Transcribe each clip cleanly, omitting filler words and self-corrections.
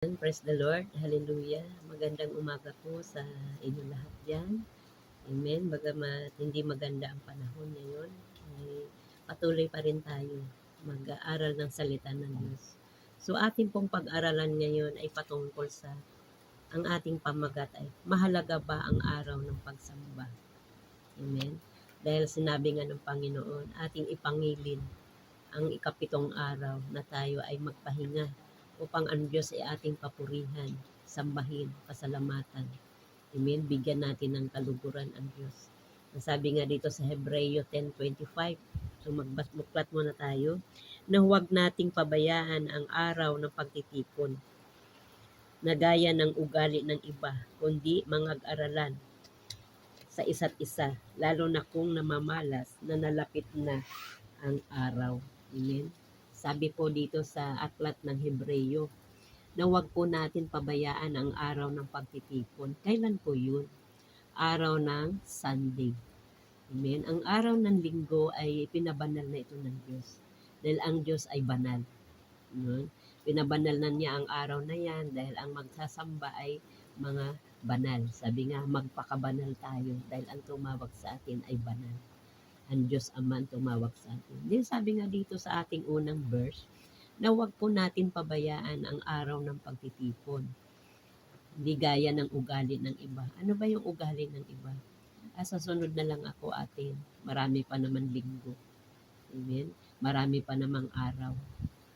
Praise the Lord. Hallelujah. Magandang umaga po sa inyo lahat dyan. Amen. Bagamat hindi maganda ang panahon ngayon, ay patuloy pa rin tayo mag-aaral ng salita ng Diyos. So ating pong pag-aralan ngayon ay patungkol sa ang ating pamagat ay mahalaga ba ang araw ng pagsamba? Amen. Dahil sinabi nga ng Panginoon, ating ipangilin ang ikapitong araw na tayo ay magpahinga upang ang Diyos ay ating papurihan, sambahin, pasalamatan. Amen. Bigyan natin ng kaluguran ang Diyos. Sabi nga dito sa Hebreo 10:25, so magbuklat muna tayo, na huwag nating pabayaan ang araw ng pagtitipon, na gaya ng ugali ng iba, kundi mangag-aralan sa isa't isa, lalo na kung namamalas na nalapit na ang araw. Amen. Sabi po dito sa aklat ng Hebreo, na huwag po natin pabayaan ang araw ng pagtitipon. Kailan po yun? Araw ng Sunday. Amen. Ang araw ng linggo ay pinabanal na ito ng Diyos. Dahil ang Diyos ay banal. Amen. Pinabanal na niya ang araw na yan dahil ang magsasamba ay mga banal. Sabi nga, magpakabanal tayo dahil ang tumawag sa atin ay banal. Ang Diyos Ama ang tumawag sa atin. Then sabi nga dito sa ating unang verse, na huwag po natin pabayaan ang araw ng pagtitipon. Hindi gaya ng ugali ng iba. Ano ba yung ugali ng iba? Sa sunod na lang ako atin. Marami pa naman linggo. Amen? Marami pa namang araw.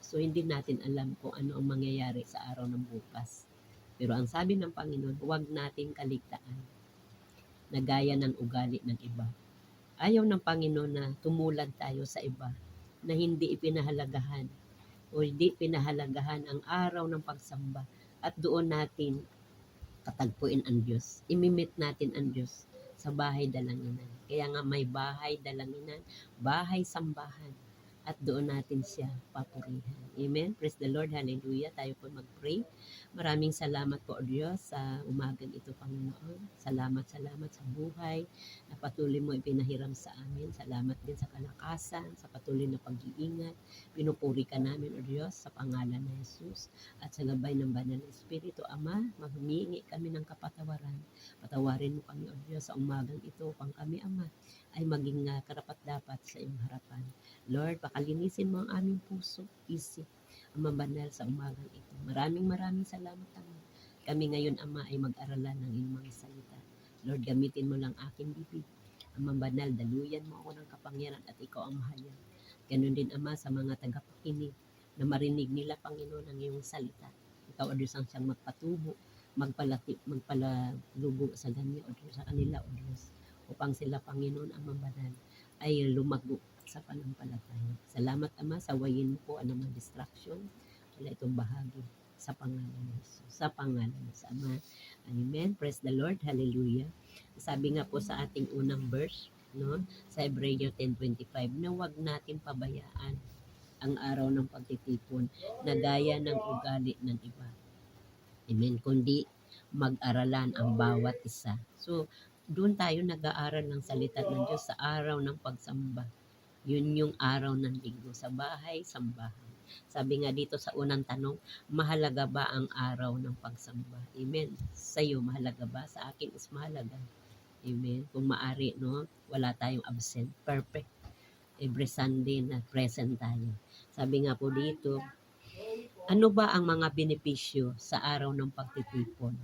So hindi natin alam kung ano ang mangyayari sa araw ng bukas. Pero ang sabi ng Panginoon, huwag nating kaligtaan na gaya ng ugali ng iba. Ayaw ng Panginoon na tumulad tayo sa iba na hindi ipinahalagahan o hindi pinahalagahan ang araw ng pagsamba at doon natin katagpuin ang Diyos. Imimit natin ang Diyos sa bahay dalanginan. Kaya nga may bahay dalanginan, bahay sambahan, at doon natin siya papurihan. Amen. Praise the Lord. Hallelujah. Tayo po mag-pray. Maraming salamat po, Diyos, sa umagang ito, Panginoon. Salamat sa buhay na patuloy mo ipinahiram sa amin. Salamat din sa kalakasan, sa patuloy na pag-iingat. Pinupuri ka namin, O Diyos, sa pangalan ng Jesus. At sa gabay ng Banal na Espiritu, Ama, maghumingi kami ng kapatawaran. Patawarin mo kami, O Diyos, sa umagang ito upang kami, Ama, ay maging karapat-dapat sa iyong harapan. Lord, pakalinisin mo ang aming puso, isip, ang mabanal sa umagang ito. Maraming salamat, Ama. Kami ngayon, Ama, ay mag-aralan ng iyong mga salita. Lord, gamitin mo lang aking bibig. Ang mabanal, daluyan mo ako ng kapangyarihan at ikaw ang mahayag. Ganun din, Ama, sa mga tagapakinig na marinig nila, Panginoon, ang iyong salita. Ikaw, O Diyos, ang siyang magpatubo, magpalalubo sa ganyo, O Diyos, sa kanila, O Diyos, upang sila, Panginoon, ang mabanal, ay lumago sa panampalataya. Salamat, Ama, sa wayin mo po ang mga distraction. Wala itong bahagi sa pangalan ng Jesus. Sa pangalan sa Ama. Amen. Praise the Lord. Hallelujah. Sabi nga po sa ating unang verse, no, sa Hebreo 10:25, na huwag natin pabayaan ang araw ng pagtitipon na gaya ng ugali ng iba. Amen. Kundi mag-aralan ang bawat isa. So, doon tayo nag-aaral ng salita ng Diyos sa araw ng pagsamba. Yun yung araw ng linggo sa bahay, sambahan. Sabi nga dito sa unang tanong, mahalaga ba ang araw ng pagsamba? Amen. Sa iyo, mahalaga ba? Sa akin is mahalaga. Amen. Kung maari, no, wala tayong absent. Perfect. Every Sunday na present tayo. Sabi nga po dito, ano ba ang mga benepisyo sa araw ng pagtitipon?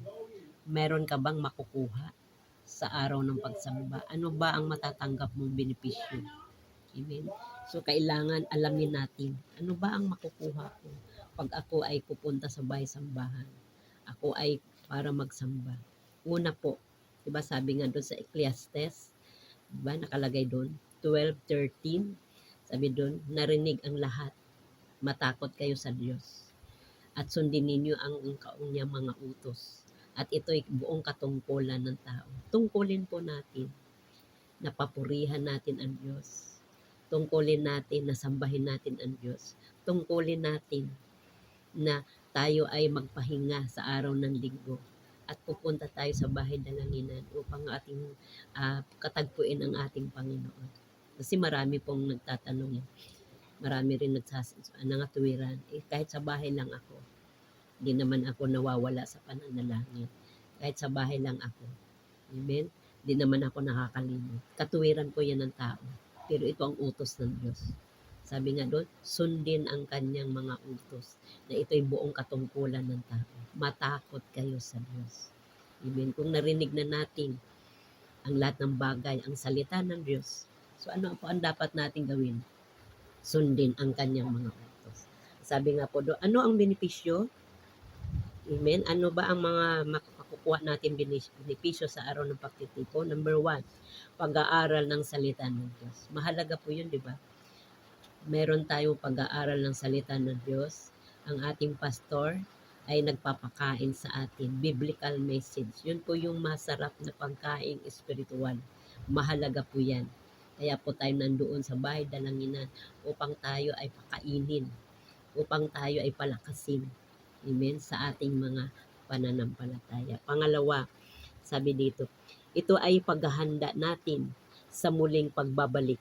Meron ka bang makukuha sa araw ng pagsamba? Ano ba ang matatanggap mong benepisyo? Amen. So, kailangan alamin natin, ano ba ang makukuha ko pag ako ay pupunta sa bahay-sambahan? Ako ay para magsamba. Una po, diba sabi nga doon sa Ecclesiastes, diba nakalagay doon, 12:13, sabi doon, narinig ang lahat, matakot kayo sa Diyos, at sundin ninyo ang kanyang mga utos. At ito'y buong katungkulan ng tao. Tungkulin po natin, napapurihan natin ang Diyos. Tungkulin natin na sambahin natin ang Diyos. Tungkulin natin na tayo ay magpahinga sa araw ng linggo at pupunta tayo sa bahay dalanginan upang ating katagpuin ang ating Panginoon. Kasi marami pong nagtatanong, marami rin nangatuwiran, kahit sa bahay lang ako. Hindi naman ako nawawala sa pananalangin. Kahit sa bahay lang ako. Amen? Hindi naman ako nakakalimot. Katuwiran po yan ng tao. Pero ito ang utos ng Diyos. Sabi nga doon, sundin ang kanyang mga utos na ito'y buong katungkulan ng tao. Matakot kayo sa Diyos. Amen? Kung narinig na natin ang lahat ng bagay, ang salita ng Diyos, so ano po ang dapat natin gawin? Sundin ang kanyang mga utos. Sabi nga po doon, ano ang benepisyo? Amen? Ano ba ang mga makukuha natin benepisyo sa araw ng pagtitipon? Number 1, pag-aaral ng salita ng Diyos. Mahalaga po yun, di ba? Meron tayong pag-aaral ng salita ng Diyos. Ang ating pastor ay nagpapakain sa atin. Biblical message. Yun po yung masarap na pagkain espiritual. Mahalaga po yan. Kaya po tayo nandoon sa bahay dalanginan upang tayo ay pakainin. Upang tayo ay palakasin. Amen? Sa ating mga pananampalataya. Pangalawa, sabi dito, ito ay paghahanda natin sa muling pagbabalik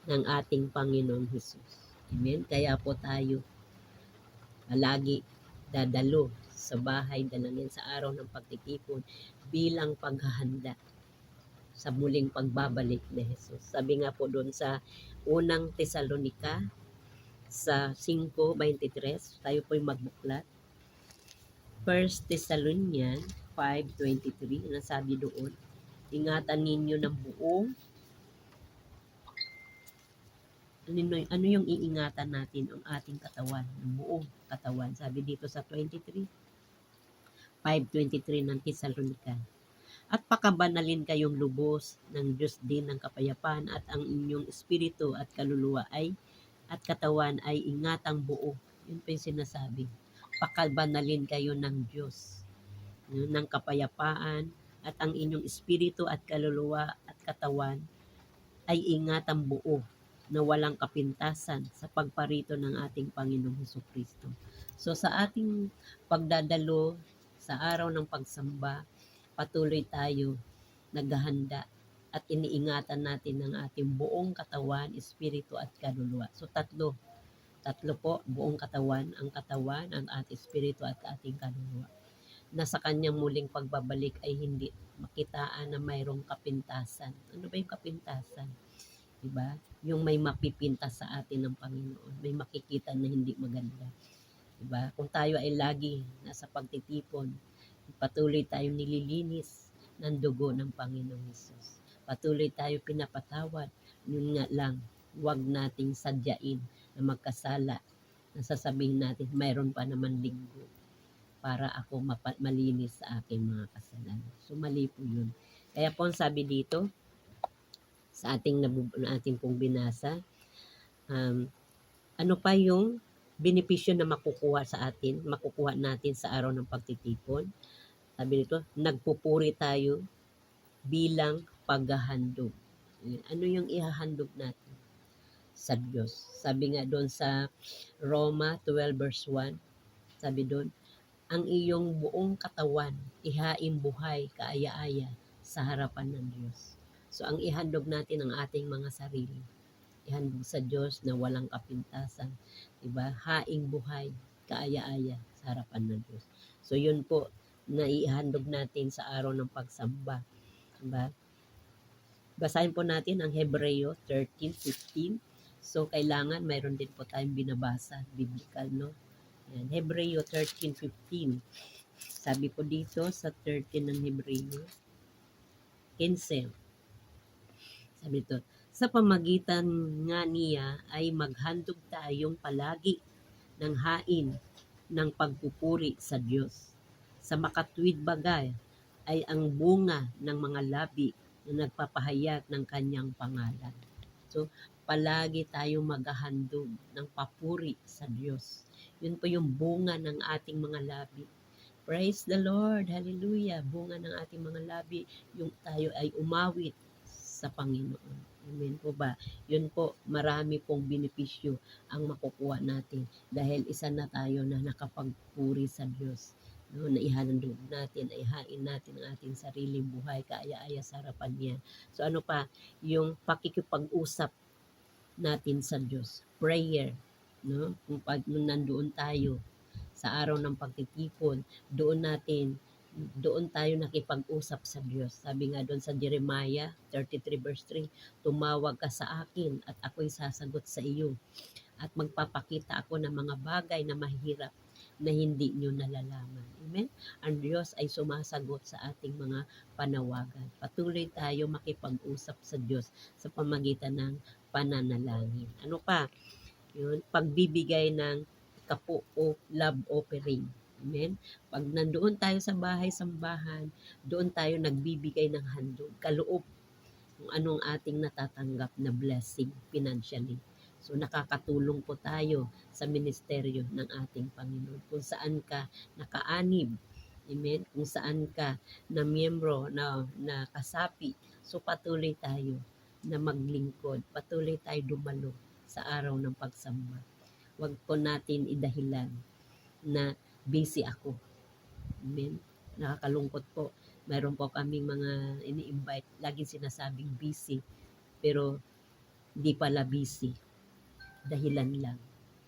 ng ating Panginoong Hesus. Amen? Kaya po tayo lagi dadalo sa bahay dalangin sa araw ng pagtitipon bilang paghahanda sa muling pagbabalik ni Jesus. Sabi nga po doon sa unang Tesalonika sa 5:23, tayo po'y magbuklat. 1 Thessalonians 5:23, nasabi doon, ingatan ninyo ng buong ano yung iingatan natin ang ating katawan, ng buong katawan. Sabi dito sa 5:23 ng Thessalonica. At pakabanalin kayong lubos ng Diyos din ng kapayapaan at ang inyong espiritu at kaluluwa at katawan ay ingatang buo. Yun po yung sinasabi. Pakabanalin kayo ng Diyos ng kapayapaan at ang inyong espiritu at kaluluwa at katawan ay ingatang buo na walang kapintasan sa pagparito ng ating Panginoong Hesukristo. So sa ating pagdadalo sa araw ng pagsamba, patuloy tayo naghahanda at iniingatan natin ng ating buong katawan, espiritu at kaluluwa. So tatlo po, buong katawan, ang ating espiritu at ating kaluluwa. Na sa kanyang muling pagbabalik ay hindi makitaan na mayroong kapintasan. Ano ba yung kapintasan? Diba? Yung may mapipintas sa atin ng Panginoon. May makikita na hindi maganda. Diba? Kung tayo ay lagi nasa pagtitipon, patuloy tayong nililinis ng dugo ng Panginoong Hesus. Patuloy tayo pinapatawad. Yun nga lang, huwag nating sadyain na magkasala. Nasasabihin natin, mayroon pa naman linggo para ako malinis sa aking mga kasalanan. So mali po yun. Kaya po ang sabi dito, sa ating pong binasa, ano pa yung benepisyo na makukuha natin sa araw ng pagtitipon? Sabi nito, nagpupuri tayo bilang paghahandog. Ano yung ihahandog natin sa Diyos? Sabi nga doon sa Roma 12 verse 1, sabi doon, ang iyong buong katawan ihain buhay kaaya-aya sa harapan ng Diyos. So ang ihandog natin ang ating mga sarili. Ihandog sa Diyos na walang kapintasan. Diba? Haing buhay, kaaya-aya sa harapan ng Diyos. So yun po, na ihandog natin sa araw ng pagsamba. Diba? Basahin po natin ang Hebreo 13:15. So kailangan mayroon din po tayong binabasa, biblical, no? Yan, Hebreo 13:15. Sabi po dito sa 13 ng Hebreo 15. Sabi ito, sa pamagitan nga niya ay maghandog tayong palagi ng hain ng pagpupuri sa Diyos. Sa makatwid bagay ay ang bunga ng mga labi na nagpapahayag ng kanyang pangalan. So, palagi tayong maghahandog ng papuri sa Diyos. Yun po yung bunga ng ating mga labi. Praise the Lord! Hallelujah! Bunga ng ating mga labi, yung tayo ay umawit sa Panginoon. Amen po ba? Yun po, marami pong benepisyo ang makukuha natin dahil isa na tayo na nakapagpuri sa Diyos. No, na ihandog natin, ay hain natin ang ating sariling buhay, kaaya-aya sa harapan niya. So ano pa? Yung pakikipag-usap natin sa Diyos. Prayer. No? Kung nandoon tayo sa araw ng pagtitipon, doon tayo nakipag-usap sa Diyos. Sabi nga doon sa Jeremiah 33 verse 3, tumawag ka sa akin at ako'y sasagot sa iyo at magpapakita ako ng mga bagay na mahirap na hindi nyo nalalaman. Amen? Ang Diyos ay sumasagot sa ating mga panawagan. Patuloy tayo makipag-usap sa Diyos sa pamagitan ng pananalangin. Ano pa? Yun, pagbibigay ng kapo o love offering. Amen? Pag nandoon tayo sa bahay-sambahan, doon tayo nagbibigay ng handog, kaloob, kung anong ating natatanggap na blessing financially. So nakakatulong po tayo sa ministeryo ng ating Panginoon. Kung saan ka nakaanib, amen? Kung saan ka na miyembro, na kasapi, so patuloy tayo na maglingkod, patuloy tayo dumalo sa araw ng pagsamba. Huwag po natin idahilan na busy ako. Amen? Nakakalungkot po. Mayroon po kaming mga ini-invite, laging sinasabing busy, pero di pala busy. Dahilan lang.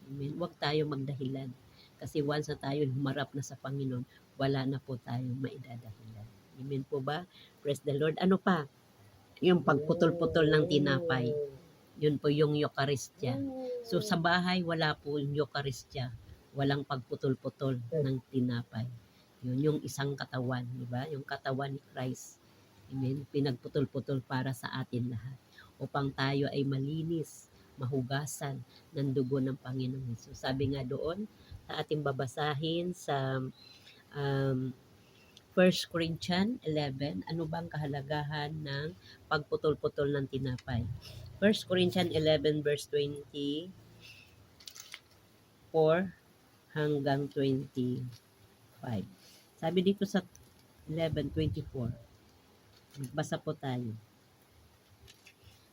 Amen? Huwag tayo magdahilan. Kasi once na tayo humarap na sa Panginoon, wala na po tayong maidadahilan. Amen po ba? Praise the Lord. Ano pa? Yung pagputol-putol ng tinapay. Yun po yung Eucharistia. So sa bahay, wala po yung Eucharistia. Walang pagputol-putol ng tinapay. Yun yung isang katawan, di ba? Yung katawan ni Christ. Amen? Pinagputol-putol para sa atin lahat. Upang tayo ay malinis, mahugasan ng dugo ng Panginoon Hesus. Sabi nga doon, sa ating babasahin sa 1 Corinthians 11, ano bang kahalagahan ng pagputol-putol ng tinapay? 1 Corinthians 11 verse 24 hanggang 25. Sabi dito sa 11:24, magbasa po tayo.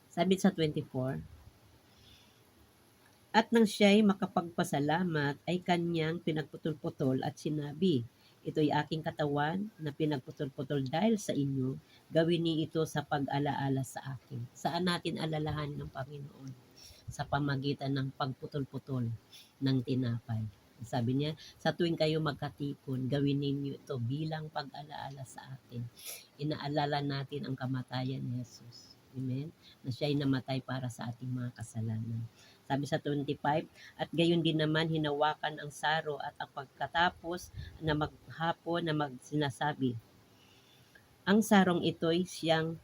Sabi sa 24, at nang siya'y makapagpasalamat ay kanyang pinagputol-putol at sinabi, ito'y aking katawan na pinagputol-putol dahil sa inyo, gawin niyo ito sa pag-alaala sa akin. Saan natin alalahanin ng Panginoon? Sa pamagitan ng pagputol-putol ng tinapay. Sabi niya, sa tuwing kayo magkatipon, gawin ninyo ito bilang pag-alaala sa atin. Inaalala natin ang kamatayan ni Jesus. Amen? Na siya'y namatay para sa ating mga kasalanan. Sabi sa 25, at gayon din naman hinawakan ang saro at ang pagkatapos na maghapon na magsinasabi, ang sarong ito'y siyang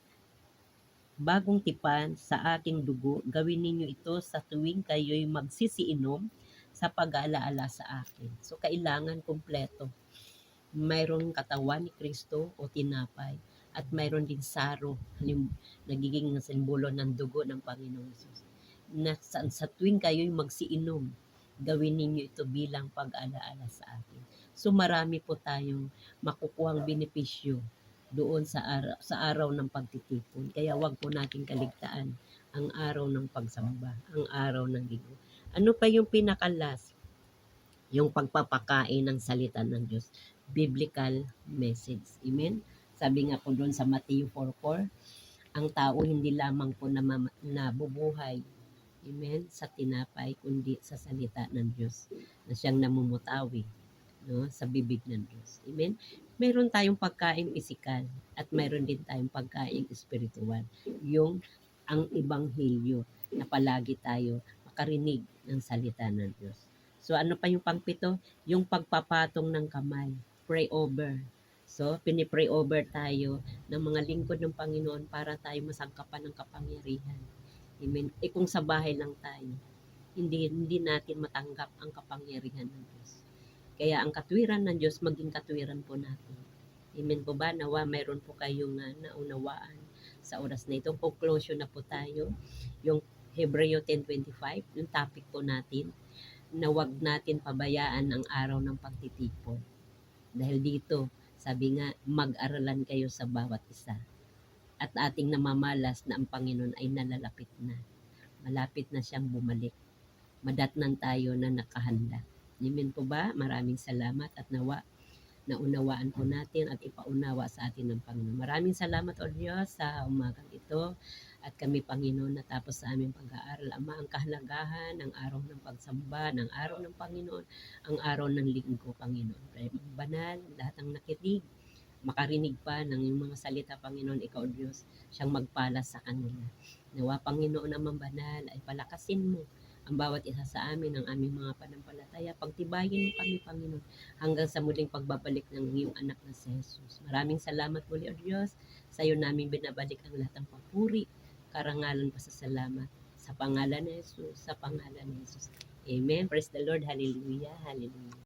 bagong tipan sa aking dugo, gawin ninyo ito sa tuwing kayo'y magsisiinom sa pag-aalaala sa akin. So, kailangan kumpleto. Mayroong katawan ni Kristo o tinapay at mayroon din saro, nagiging simbolo ng dugo ng Panginoon Jesus. Na sa tuwing kayo'y magsiinom, gawin ninyo ito bilang pag-aalaala sa akin. So, marami po tayong makukuhang benepisyo doon sa araw ng pagtitipon. Kaya wag po natin kaligtaan ang araw ng pagsamba, ang araw ng linggo. Ano pa yung pinakalas? Yung pagpapakain ng salita ng Diyos. Biblical message. Amen? Sabi nga po doon sa Matthew 4:4, ang tao hindi lamang po nabubuhay, amen, sa tinapay, kundi sa salita ng Diyos na siyang namumutawi, no, sa bibig ng Diyos. Amen? Meron tayong pagkain pisikal at meron din tayong pagkain espiritual. Yung ang Ebanghelyo na palagi tayo makarinig ng salita ng Diyos. So ano pa yung pangpito? Yung pagpapatong ng kamay. Pray over. So pinipray over tayo ng mga lingkod ng Panginoon para tayo masangkapan ng kapangyarihan. Amen. Kung sa bahay lang tayo, hindi natin matanggap ang kapangyarihan ng Diyos. Kaya ang katwiran ng Diyos, maging katwiran po natin. Amen po ba? Nawa, mayroon po kayong naunawaan sa oras na ito. Conclusion na po tayo. Yung Hebreo 10:25, yung topic po natin, na wag natin pabayaan ang araw ng pagtitipon. Dahil dito, sabi nga, mag-aralan kayo sa bawat isa. At ating namamalas na ang Panginoon ay nalalapit na. Malapit na siyang bumalik. Madatnan tayo na nakahanda. Amen po ba? Maraming salamat at nawa naunawaan po natin at ipaunawa sa atin ng Panginoon. Maraming salamat o Diyos sa umagang ito at kami Panginoon natapos sa aming pag-aaral. Ama, ang kahalagahan ng araw ng pagsamba, ng araw ng Panginoon, ang araw ng linggo, Panginoon. Banal, lahat ng nakinig, makarinig pa ng iyong mga salita, Panginoon, ikaw Diyos, siyang magpala sa kanila. Nawa, Panginoon naman banal, ay palakasin mo ang bawat isa sa amin, ang aming mga panampalataya. Pagtibayin mo kami, Panginoon, hanggang sa muling pagbabalik ng iyong anak na si Jesus. Maraming salamat muli, O Diyos. Sa iyo namin binabalik ang lahat ng papuri, karangalan, pasasalamat. Sa pangalan ni Jesus, sa pangalan ni Jesus. Amen. Praise the Lord. Hallelujah. Hallelujah.